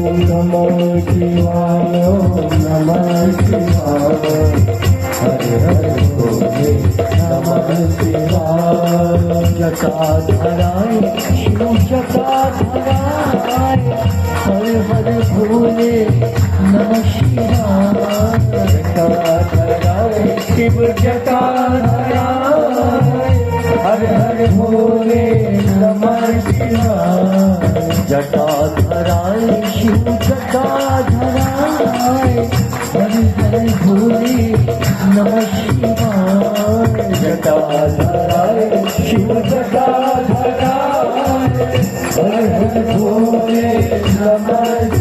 नमो शिवाय ओम नमः शिवाय हरे हरे भोले नमः शिवाय जटाधराय शिव जटाधराय हरे हरे भोले नमः शिवाय जटाधराय शिव जटाधराय हरे हरे भोले नमः शिवाय जटाधराय शिव जटाधराय हरे हरे भोले नमः शिवाय जटाधराय शिव जटाधराय हरे हरे भोले नमः